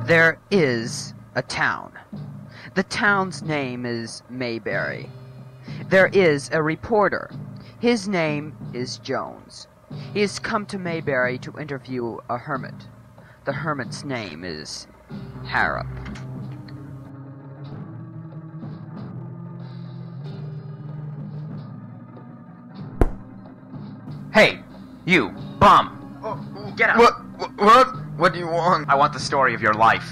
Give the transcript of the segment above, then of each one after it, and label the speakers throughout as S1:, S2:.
S1: There is a town. The town's name is Mayberry. There is a reporter. His name is Jones. He has come to Mayberry to interview a hermit. The hermit's name is Harrop.
S2: Hey, you, bum! Get out!
S3: What do you want?
S2: I want the story of your life.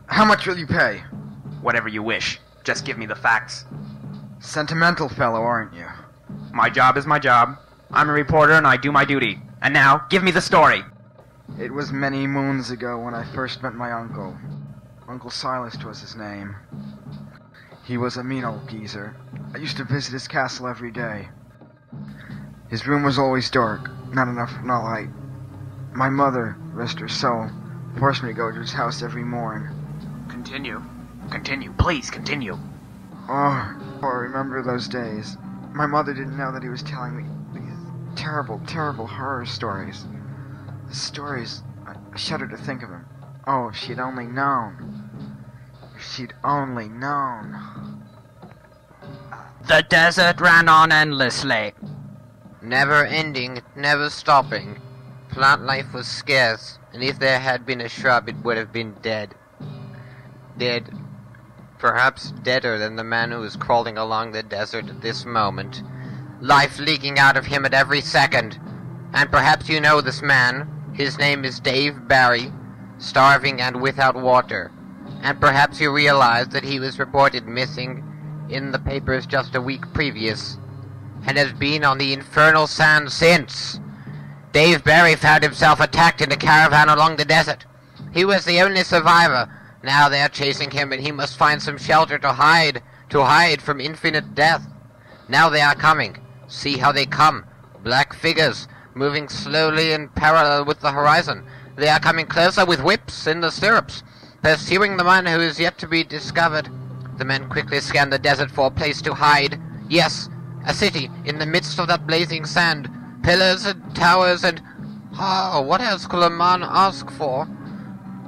S3: How much will you pay?
S2: Whatever you wish. Just give me the facts.
S3: Sentimental fellow, aren't you?
S2: My job is my job. I'm a reporter and I do my duty. And now, give me the story.
S3: It was many moons ago when I first met my uncle. Uncle Silas was his name. He was a mean old geezer. I used to visit his castle every day. His room was always dark, not enough light. My mother, rest her soul, forced me to go to his house every morn.
S2: Continue. Continue. Please, continue.
S3: Oh, I remember those days. My mother didn't know that he was telling me these terrible, terrible horror stories. The stories, I shudder to think of them. Oh, if she'd only known. If she'd only known.
S1: The desert ran on endlessly.
S4: Never ending, never stopping. Plant life was scarce, and if there had been a shrub, it would have been dead. Dead. Perhaps deader than the man who is crawling along the desert at this moment. Life leaking out of him at every second. And perhaps you know this man. His name is Dave Barry, starving and without water. And perhaps you realize that he was reported missing in the papers just a week previous, and has been on the infernal sand since. Dave Barry found himself attacked in a caravan along the desert. He was the only survivor. Now they are chasing him, and he must find some shelter to hide from infinite death. Now they are coming. See how they come. Black figures, moving slowly and parallel with the horizon. They are coming closer with whips in the stirrups, pursuing the man who is yet to be discovered. The men quickly scan the desert for a place to hide. Yes, a city in the midst of that blazing sand. Pillars and towers and... oh, what else could a man ask for?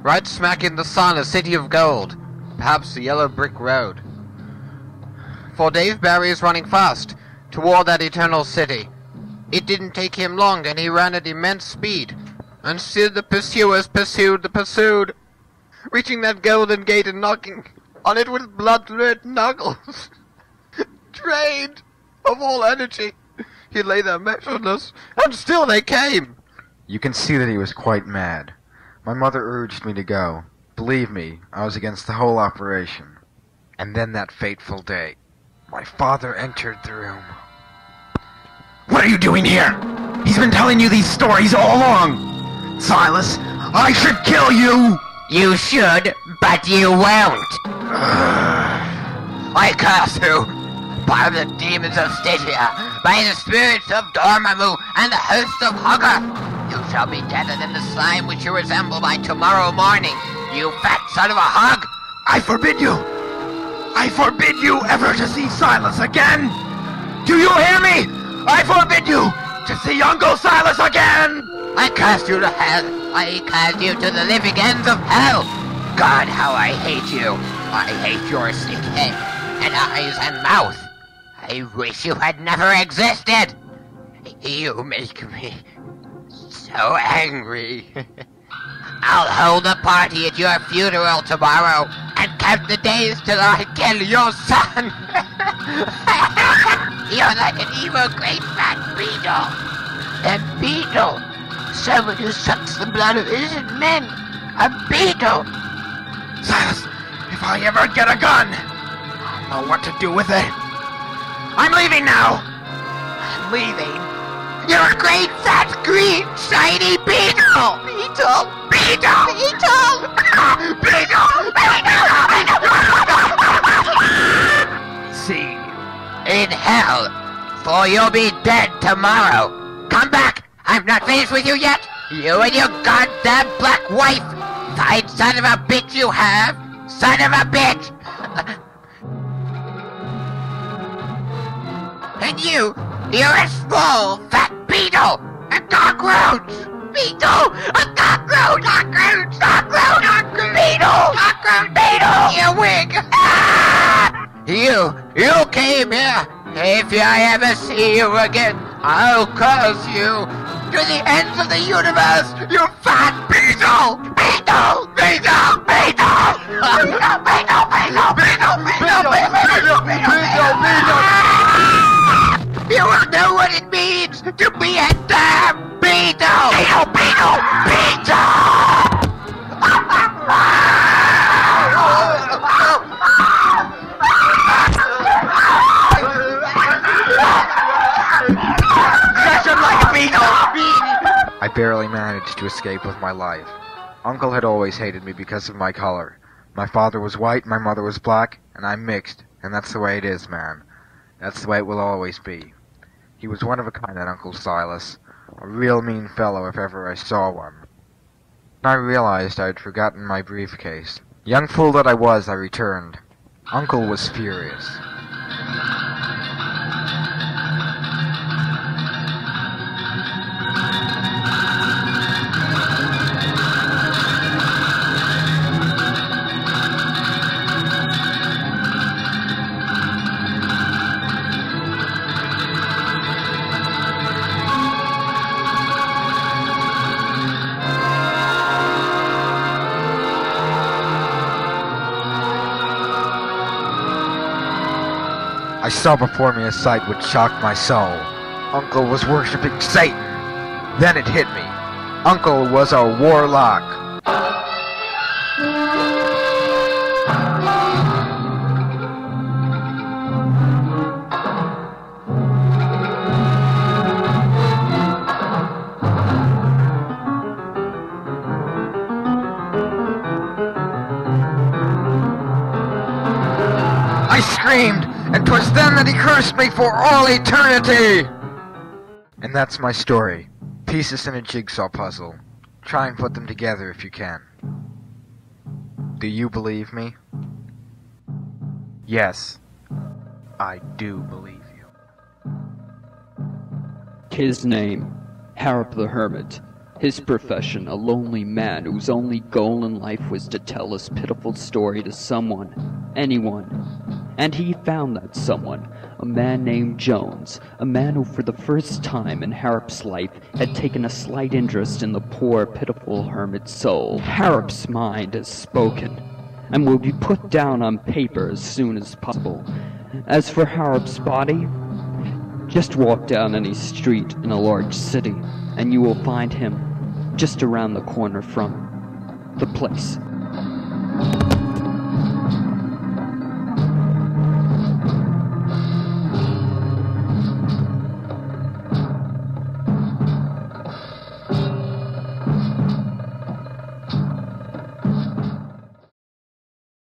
S4: Right smack in the sun, a city of gold. Perhaps the yellow brick road. For Dave Barry is running fast toward that eternal city. It didn't take him long, and he ran at immense speed. And still the pursuers pursued the pursued, reaching that golden gate and knocking on it with blood-red knuckles. Drained of all energy, he lay there motionless, and still they came.
S3: You can see that he was quite mad. My mother urged me to go. Believe me, I was against the whole operation. And then that fateful day, my father entered the room.
S2: What are you doing here? He's been telling you these stories all along. Silas, I should kill you!
S4: You should, but you won't. I curse you, by the demons of Stygia, by the spirits of Dormammu, and the hosts of Hogger. You shall be deader than the slime which you resemble by tomorrow morning, you fat son of a hog!
S2: I forbid you! I forbid you ever to see Silas again! Do you hear me? I forbid you to see Uncle Silas again!
S4: I curse you to hell! I curse you to the living ends of hell! God, how I hate you! I hate your sick head, and eyes and mouth! I wish you had never existed! You make me so angry. I'll hold a party at your funeral tomorrow and count the days till I kill your son. You're like an evil great fat beetle. A beetle. Someone who sucks the blood of innocent men. A beetle.
S2: Silas, if I ever get a gun, I'll know what to do with it. I'm leaving now.
S4: I'm leaving. You're a great fat green shiny beetle! Beetle! Beetle! Beetle!
S2: Beetle! See you
S4: in hell, for you'll be dead tomorrow. Come back! I'm not finished with you yet! You and your goddamn black wife! Fine son of a bitch you have! Son of a bitch! And you're a small, fat beetle! A cockroach!
S2: Beetle! A cockroach! Cockroach! Cockroach! Cockroach! Beetle! Cockroach! Beetle! You wig! Ah!
S4: You came here. If I ever see you again, I'll curse you to the ends of the universe,
S2: You fat beetle! Beetle! Beetle! Beetle! Beetle! Beetle! Beetle! Beetle! Beetle! Beetle! Beetle!
S4: You will know what it means to be a damn beetle!
S2: Beetle! Beetle! Beetle! Crush him like a beetle!
S3: I barely managed to escape with my life. Uncle had always hated me because of my color. My father was white, my mother was black, and I'm mixed, and that's the way it is, man. That's the way it will always be. He was one of a kind, that Uncle Silas. A real mean fellow if ever I saw one. When I realized I had forgotten my briefcase. Young fool that I was, I returned. Uncle was furious. I saw before me a sight which shocked my soul. Uncle was worshipping Satan. Then it hit me. Uncle was a warlock. I screamed, and 'twas then that he cursed me for all eternity! And that's my story. Pieces in a jigsaw puzzle. Try and put them together if you can. Do you believe me?
S5: Yes, I do believe you.
S6: His name, Harrop the Hermit. His profession, a lonely man whose only goal in life was to tell his pitiful story to someone, anyone. And he found that someone, a man named Jones, a man who for the first time in Harrop's life had taken a slight interest in the poor, pitiful hermit's soul. Harrop's mind has spoken, and will be put down on paper as soon as possible. As for Harrop's body, just walk down any street in a large city, and you will find him just around the corner from the place.